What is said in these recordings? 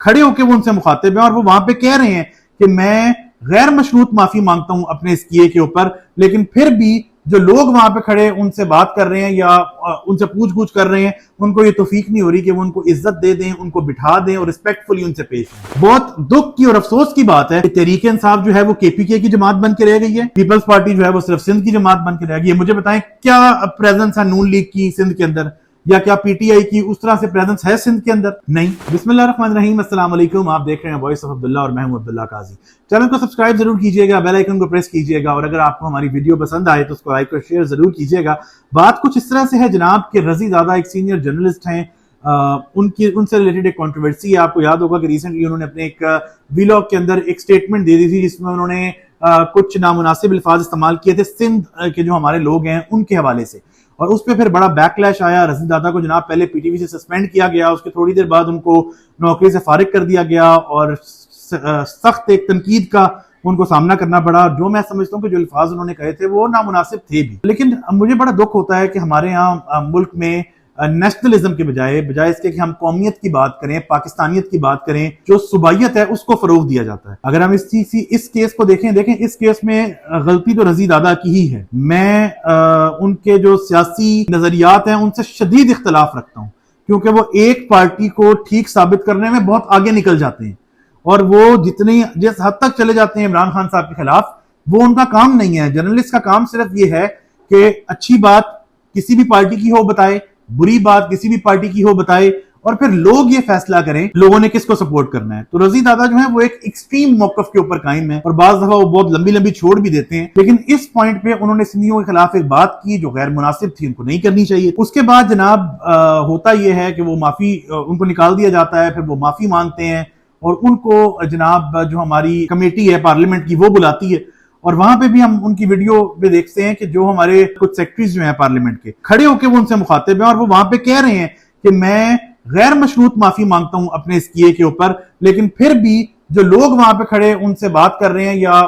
کھڑے ہو کے وہ ان سے مخاطب ہیں اور وہ وہاں پہ کہہ رہے ہیں کہ میں غیر مشروط معافی مانگتا ہوں اپنے اس کیے کے اوپر، لیکن پھر بھی جو لوگ وہاں پہ کھڑے ان سے بات کر رہے ہیں یا ان سے پوچھ گچھ کر رہے ہیں، ان کو یہ توفیق نہیں ہو رہی کہ وہ ان کو عزت دے دیں، ان کو بٹھا دیں اور ریسپیکٹفلی ان سے پیش ہیں۔ بہت دکھ کی اور افسوس کی بات ہے کہ تحریک انصاف جو ہے وہ کے پی کے کی جماعت بن کے رہ گئی ہے، پیپلز پارٹی جو ہے وہ صرف سندھ کی جماعت بن کے رہ گئی ہے۔ مجھے بتائیں کیا پریزنس ہے نون لیگ کی سندھ کے اندر، یا کیا پی ٹی آئی کی اس طرح سے پریزنس ہے سندھ کے اندر؟ نہیں۔ بسم اللہ الرحمن الرحیم، السلام علیکم، آپ دیکھ رہے ہیں وائس آف عبداللہ اور میں ہوں عبداللہ قاضی۔ چینل کو سبسکرائب ضرور کیجئے گا، بیل آئیکن کو پریس کیجئے گا، اور اگر آپ کو ہماری ویڈیو پسند آئے تو اس کو لائک اور شیئر ضرور کیجئے گا۔ بات کچھ اس طرح سے ہے جناب کہ رضی دادا ایک سینئر جرنلسٹ ہیں، ان سے ریلیٹڈ ایک کنٹروورسی ہے۔ آپ کو یاد ہوگا کہ ریسنٹلی انہوں نے اپنے ایک ویلاگ کے اندر ایک سٹیٹمنٹ دے دی تھی جس میں انہوں نے کچھ نامناسب الفاظ استعمال کیے تھے سندھ کے جو ہمارے لوگ ہیں ان کے حوالے سے، اور اس پہ پھر بڑا بیک لیش آیا۔ رضی دادا کو جناب پہلے پی ٹی وی سے سسپینڈ کیا گیا، اس کے تھوڑی دیر بعد ان کو نوکری سے فارغ کر دیا گیا اور سخت ایک تنقید کا ان کو سامنا کرنا پڑا۔ جو میں سمجھتا ہوں کہ جو الفاظ انہوں نے کہے تھے وہ نامناسب تھے بھی، لیکن مجھے بڑا دکھ ہوتا ہے کہ ہمارے ہاں ملک میں نیشنلزم کے بجائے اس کے کہ ہم قومیت کی بات کریں، پاکستانیت کی بات کریں، جو صوبائیت ہے اس کو فروغ دیا جاتا ہے۔ اگر ہم اس کیس کو دیکھیں اس کیس میں غلطی تو رضی دادا کی ہی ہے۔ میں ان کے جو سیاسی نظریات ہیں ان سے شدید اختلاف رکھتا ہوں، کیونکہ وہ ایک پارٹی کو ٹھیک ثابت کرنے میں بہت آگے نکل جاتے ہیں، اور وہ جس حد تک چلے جاتے ہیں عمران خان صاحب کے خلاف، وہ ان کا کام نہیں ہے۔ جرنلسٹ کا کام صرف یہ ہے کہ اچھی بات کسی بھی پارٹی کی ہو بتائے، بری بات کسی بھی پارٹی کی ہو بتائے، اور پھر لوگ یہ فیصلہ کریں لوگوں نے کس کو سپورٹ کرنا ہے۔ تو رضی دادا جو ہیں وہ ایک ایکسٹریم موقف کے اوپر قائم ہے، اور بعض دفعہ وہ بہت لمبی چھوڑ بھی دیتے ہیں، لیکن اس پوائنٹ پہ انہوں نے سندھیوں کے خلاف ایک بات کی جو غیر مناسب تھی، ان کو نہیں کرنی چاہیے۔ اس کے بعد جناب ہوتا یہ ہے کہ وہ ان کو نکال دیا جاتا ہے، پھر وہ معافی مانگتے ہیں، اور ان کو جناب جو ہماری کمیٹی ہے پارلیمنٹ کی وہ بلاتی ہے، اور وہاں پہ بھی ہم ان کی ویڈیو پہ دیکھتے ہیں کہ جو ہمارے کچھ سیکٹریز جو ہیں پارلیمنٹ کے کھڑے ہو کے وہ ان سے مخاطب ہیں، اور وہ وہاں پہ کہہ رہے ہیں کہ میں غیر مشروط معافی مانگتا ہوں اپنے اس کیے کے اوپر، لیکن پھر بھی جو لوگ وہاں پہ کھڑے ان سے بات کر رہے ہیں یا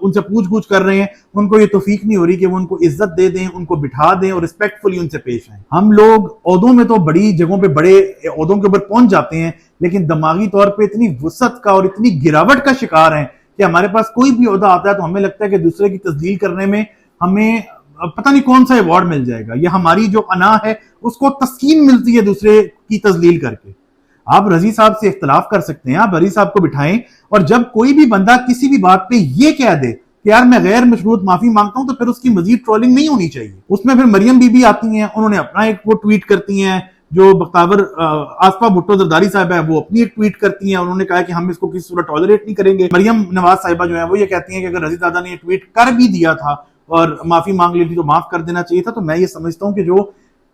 ان سے پوچھ گچھ کر رہے ہیں، ان کو یہ توفیق نہیں ہو رہی کہ وہ ان کو عزت دے دیں، ان کو بٹھا دیں اور ریسپیکٹفلی ان سے پیش آئیں۔ ہم لوگ عہدوں میں تو بڑی جگہوں پہ بڑے عہدوں کے اوپر پہنچ جاتے ہیں، لیکن دماغی طور پہ اتنی وسعت کا اور اتنی گراوٹ کا شکار ہیں کہ ہمارے پاس کوئی بھی عہدہ آتا ہے تو ہمیں لگتا ہے کہ دوسرے کی تذلیل کرنے میں ہمیں پتہ نہیں کون سا ایوارڈ مل جائے گا، یا ہماری جو انا ہے اس کو تسکین ملتی ہے دوسرے کی تذلیل کر کے۔ آپ رضی صاحب سے اختلاف کر سکتے ہیں، آپ رضی صاحب کو بٹھائیں، اور جب کوئی بھی بندہ کسی بھی بات پہ یہ کہہ دے کہ یار میں غیر مشروط معافی مانگتا ہوں، تو پھر اس کی مزید ٹرولنگ نہیں ہونی چاہیے۔ اس میں پھر مریم بی بی آتی ہیں، انہوں نے اپنا ایک وہ ٹویٹ کرتی ہیں، جو بختاور آصفہ بھٹو زرداری صاحب ہے وہ اپنی ایک ٹویٹ کرتی ہیں، انہوں نے کہا کہ ہم اس کو کسی صورت ٹالریٹ نہیں کریں گے۔ مریم نواز صاحبہ جو ہیں وہ یہ کہتی ہیں کہ اگر رضی دادا نے یہ ٹویٹ کر بھی دیا تھا اور معافی مانگ لی تھی تو معاف کر دینا چاہیے تھا۔ تو میں یہ سمجھتا ہوں کہ جو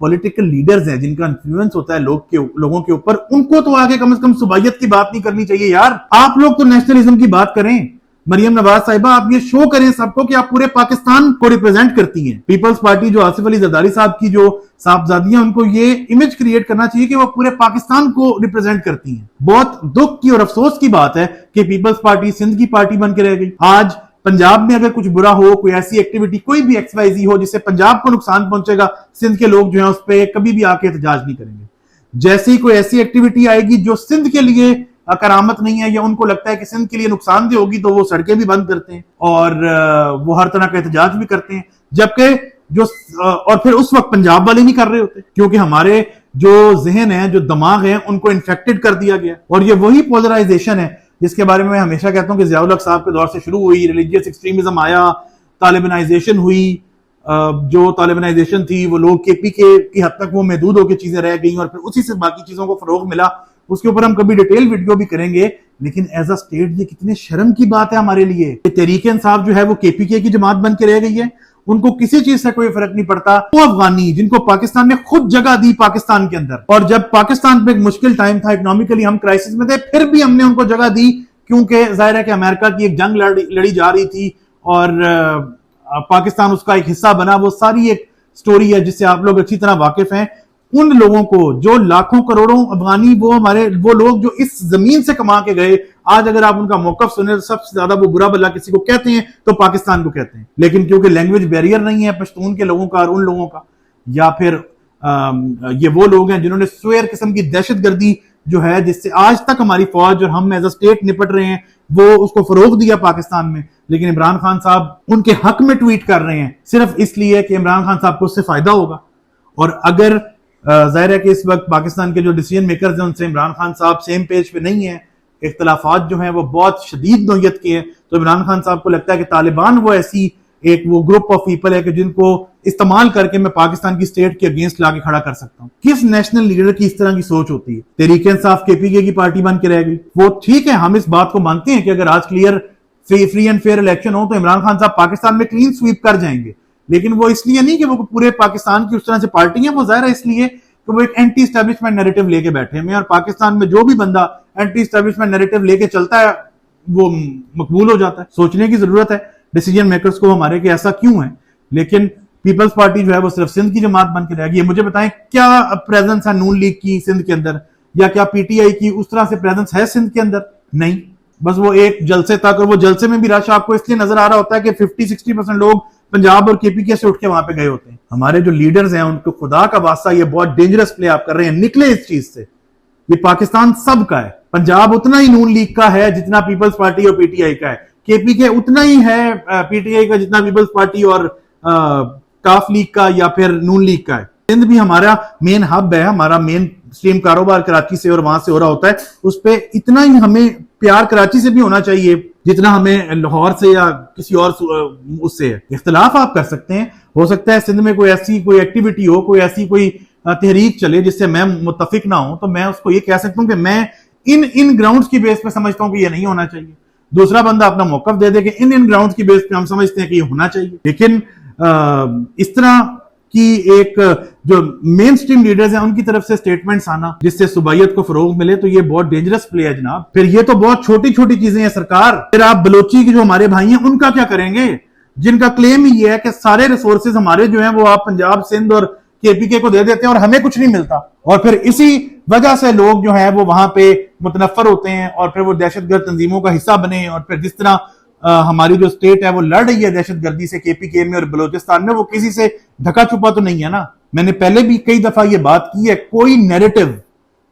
پولیٹیکل لیڈرز ہیں جن کا انفلوئنس ہوتا ہے لوگوں کے اوپر، ان کو تو آگے کم از کم صوبائیت کی بات نہیں کرنی چاہیے یار۔ آپ لوگ تو نیشنلزم کی بات کریں، مریم نواز صاحبہ آپ یہ شو کریں سب کو کہ آپ پورے پاکستان کو ریپرزینٹ کرتی ہیں۔ پیپلز پارٹی جو آصف علی زرداری صاحب کی جو صاحبزادیاں، ان کو یہ امیج کریٹ کرنا چاہیے کہ وہ پورے پاکستان کو ریپرزینٹ کرتی ہیں۔ بہت دکھ کی اور افسوس کی بات ہے کہ پیپلز پارٹی سندھ کی پارٹی بن کے رہ گئی۔ آج پنجاب میں اگر کچھ برا ہو، کوئی ایسی ایکٹیویٹی کوئی بھی ایکس وائی زی ہو جس سے پنجاب کو نقصان پہنچے گا، سندھ کے لوگ جو ہیں اس پہ کبھی بھی آ کے احتجاج نہیں کریں گے۔ جیسے ہی کوئی ایسی ایکٹیویٹی آئے گی جو سندھ کے لیے کرامت نہیں ہے، یا ان کو لگتا ہے کہ سندھ کے لیے نقصان دہ ہوگی، تو وہ سڑکیں بھی بند کرتے ہیں اور وہ ہر طرح کا احتجاج بھی کرتے ہیں، جبکہ اور پھر اس وقت پنجاب والے نہیں کر رہے ہوتے، کیونکہ ہمارے جو ذہن ہیں، جو دماغ ہیں، ان کو انفیکٹڈ کر دیا گیا۔ اور یہ وہی پولرائزیشن ہے جس کے بارے میں میں ہمیشہ کہتا ہوں کہ ضیاء الحق صاحب کے دور سے شروع ہوئی، ریلیجیس ایکسٹریمزم آیا، طالبانائزیشن ہوئی، جو طالبانائزیشن تھی وہ لوگ کے پی کے کی حد تک وہ محدود ہو کے چیزیں رہ گئیں، اور پھر اسی سے باقی چیزوں کو فروغ ملا۔ اس کے اوپر ہم کبھی ڈیٹیل ویڈیو بھی کریں گے، لیکن ایز اے سٹیٹ یہ کتنے شرم کی بات ہے ہمارے لیے کہ تحریک انصاف جو ہے وہ کے پی کے کی جماعت بن کے رہ گئی ہے، ان کو کسی چیز سے کوئی فرق نہیں پڑتا۔ وہ افغانی جن کو پاکستان نے خود جگہ دی پاکستان کے اندر، اور جب پاکستان پہ ایک مشکل ٹائم تھا، اکنامکلی ہم کرائسس میں تھے، پھر بھی ہم نے ان کو جگہ دی، کیونکہ ظاہر ہے کہ امریکہ کی ایک جنگ لڑی جا رہی تھی اور پاکستان اس کا ایک حصہ بنا۔ وہ ساری ایک سٹوری ہے جس سے آپ لوگ اچھی طرح واقف ہیں۔ ان لوگوں کو جو لاکھوں کروڑوں افغانی، وہ لوگ جو اس زمین سے کما کے گئے، آج اگر آپ ان کا موقف سنیں تو سب سے زیادہ وہ برا بلا کسی کو کہتے ہیں تو پاکستان کو کہتے ہیں، لیکن کیونکہ لینگویج بیریئر نہیں ہے پشتون کے لوگوں کا اور ان لوگوں کا، یا پھر یہ وہ لوگ ہیں جنہوں نے سویر قسم کی دہشت گردی جو ہے جس سے آج تک ہماری فوج اور ہم ایز اے اسٹیٹ نپٹ رہے ہیں وہ اس کو فروغ دیا پاکستان میں، لیکن عمران خان صاحب ان کے حق میں ٹویٹ کر رہے ہیں صرف اس لیے کہ عمران خان صاحب کو اس سے فائدہ ہوگا. اور اگر ظاہر ہے کہ اس وقت پاکستان کے جو ڈیسیجن میکرز ہیں ان سے عمران خان صاحب سیم پیج پہ نہیں ہیں، اختلافات جو ہیں وہ بہت شدید نوعیت کے ہیں، تو عمران خان صاحب کو لگتا ہے کہ طالبان وہ ایسی وہ گروپ آف پیپل ہے کہ جن کو استعمال کر کے میں پاکستان کی سٹیٹ کے اگینسٹ لا کے کھڑا کر سکتا ہوں. کس نیشنل لیڈر کی اس طرح کی سوچ ہوتی ہے؟ تحریک انصاف KPK کی پارٹی بن کے رہ گئی. وہ ٹھیک ہے، ہم اس بات کو مانتے ہیں کہ اگر آج clear free and fair election ہو تو عمران خان صاحب پاکستان میں کلین سویپ کر جائیں گے، لیکن وہ اس لیے نہیں کہ وہ پورے پاکستان کی اس طرح سے پارٹی ہیں، وہ ظاہر ہے اس لیے کہ وہ ایک اینٹی اسٹیبلشمنٹ نیریٹو لے کے بیٹھے ہیں، اور پاکستان میں جو بھی بندہ اینٹی اسٹیبلشمنٹ نیریٹو لے کے چلتا ہے وہ مقبول ہو جاتا ہے. سوچنے کی ضرورت ہے ڈیسیجن میکرز کو ہمارے کہ ایسا کیوں ہے. لیکن پیپلز پارٹی جو ہے وہ صرف سندھ کی جماعت بن کے رہ گئی ہے. مجھے بتائیں کیا پریزنس ہے نون لیگ کی سندھ کے اندر، یا کیا PTI کی اس طرح سے پریزنس ہے سندھ کے اندر؟ نہیں، بس وہ ایک جلسے تک، اور وہ جلسے میں بھی رش آپ کو اس لیے نظر آ رہا ہوتا ہے کہ 50-60% لوگ پنجاب اور KPK سے اٹھ کے وہاں پہ گئے ہوتے ہیں. ہمارے جو لیڈرز ہیں ان کو خدا کا واسطہ یہ بہت ڈینجرس پلے آپ کر رہے ہیں، نکلے اس چیز سے. یہ پاکستان سب کا ہے، پنجاب اتنا ہی نون لیگ کا ہے جتنا پیپلز پارٹی اور PTI کا ہے، KPK اتنا ہی ہے PTI کا جتنا پیپلز پارٹی اور کاف لیگ کا یا پھر نون لیگ کا ہے. سندھ بھی ہمارا مین ہب ہے، ہمارا مین سٹریم کاروبار کراچی سے اور وہاں سے ہو رہا ہوتا ہے، اس پہ اتنا ہی ہمیں پیار کراچی سے بھی ہونا چاہیے جتنا ہمیں لاہور سے یا کسی اور اس سے ہے. اختلاف آپ کر سکتے ہیں، ہو سکتا ہے سندھ میں کوئی ایسی کوئی ایکٹیویٹی ہو، کوئی ایسی کوئی تحریک چلے جس سے میں متفق نہ ہوں، تو میں اس کو یہ کہہ سکتا ہوں کہ میں ان گراؤنڈز کی بیس پہ سمجھتا ہوں کہ یہ نہیں ہونا چاہیے. دوسرا بندہ اپنا موقف دے دے کہ ان گراؤنڈز کی بیس پہ ہم سمجھتے ہیں کہ یہ ہونا چاہیے. لیکن اس طرح کی ایک جو مین سٹریم لیڈرز ہیں ان کی طرف سے سٹیٹمنٹس آنا جس سے صوبائیت کو فروغ ملے، تو یہ بہت ڈینجرس پلے ہے جناب. پھر یہ تو بہت چھوٹی چھوٹی چیزیں ہیں سرکار. پھر آپ بلوچی کے جو ہمارے بھائی ہیں ان کا کیا کریں گے، جن کا کلیم ہی یہ ہے کہ سارے ریسورسز ہمارے جو ہیں وہ آپ پنجاب، سندھ اور KPK کو دے دیتے ہیں اور ہمیں کچھ نہیں ملتا. اور پھر اسی وجہ سے لوگ جو ہیں وہ وہاں پہ متنفر ہوتے ہیں اور پھر وہ دہشت گرد تنظیموں کا حصہ بنے. اور پھر جس طرح ہماری جو سٹیٹ ہے وہ لڑ رہی ہے دہشت گردی سے KPK میں اور بلوچستان میں، وہ کسی سے ڈھکا چھپا تو نہیں ہے نا. میں نے پہلے بھی کئی دفعہ یہ بات کی ہے، کوئی نیریٹو،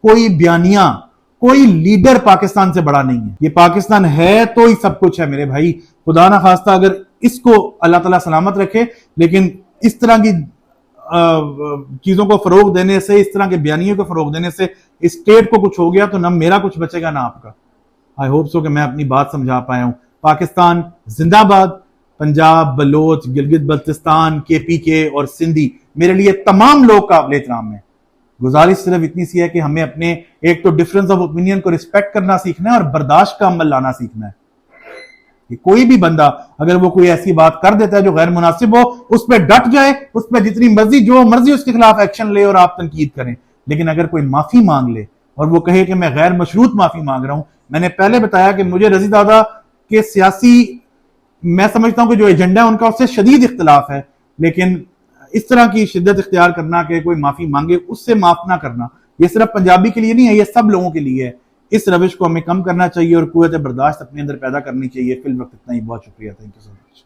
کوئی بیانیہ، کوئی لیڈر پاکستان سے بڑا نہیں ہے. یہ پاکستان ہے تو ہی سب کچھ ہے میرے بھائی. خدا نہ خواستہ اگر اس کو اللہ تعالیٰ سلامت رکھے، لیکن اس طرح کی چیزوں کو فروغ دینے سے، اس طرح کے بیانیوں کو فروغ دینے سے اس اسٹیٹ کو کچھ ہو گیا تو نہ میرا کچھ بچے گا نہ آپ کا. آئی ہوپ سو کہ میں اپنی بات سمجھا پایا ہوں. پاکستان زندہ باد. پنجاب، بلوچ، گلگت بلتستان، KPK اور سندھی میرے لیے تمام لوگ قابل احترام ہیں. گزارش صرف اتنی سی ہے کہ ہمیں اپنے ایک تو ڈفرنس آف اوپینین کو ریسپیکٹ کرنا سیکھنا ہے اور برداشت کا عمل لانا سیکھنا ہے. کوئی بھی بندہ اگر وہ کوئی ایسی بات کر دیتا ہے جو غیر مناسب ہو، اس پہ ڈٹ جائے، اس پہ جتنی مرضی جو مرضی اس کے خلاف ایکشن لے اور آپ تنقید کریں. لیکن اگر کوئی معافی مانگ لے اور وہ کہے کہ میں غیر مشروط معافی مانگ رہا ہوں، میں نے پہلے بتایا کہ مجھے رضی دادا کے سیاسی، میں سمجھتا ہوں کہ جو ایجنڈا ہے ان کا اس سے شدید اختلاف ہے، لیکن اس طرح کی شدت اختیار کرنا کہ کوئی معافی مانگے اس سے معاف نہ کرنا، یہ صرف پنجابی کے لیے نہیں ہے، یہ سب لوگوں کے لیے ہے. اس روش کو ہمیں کم کرنا چاہیے اور قوت برداشت اپنے اندر پیدا کرنی چاہیے. فی الوقت اتنا ہی. بہت شکریہ. Thank you so much.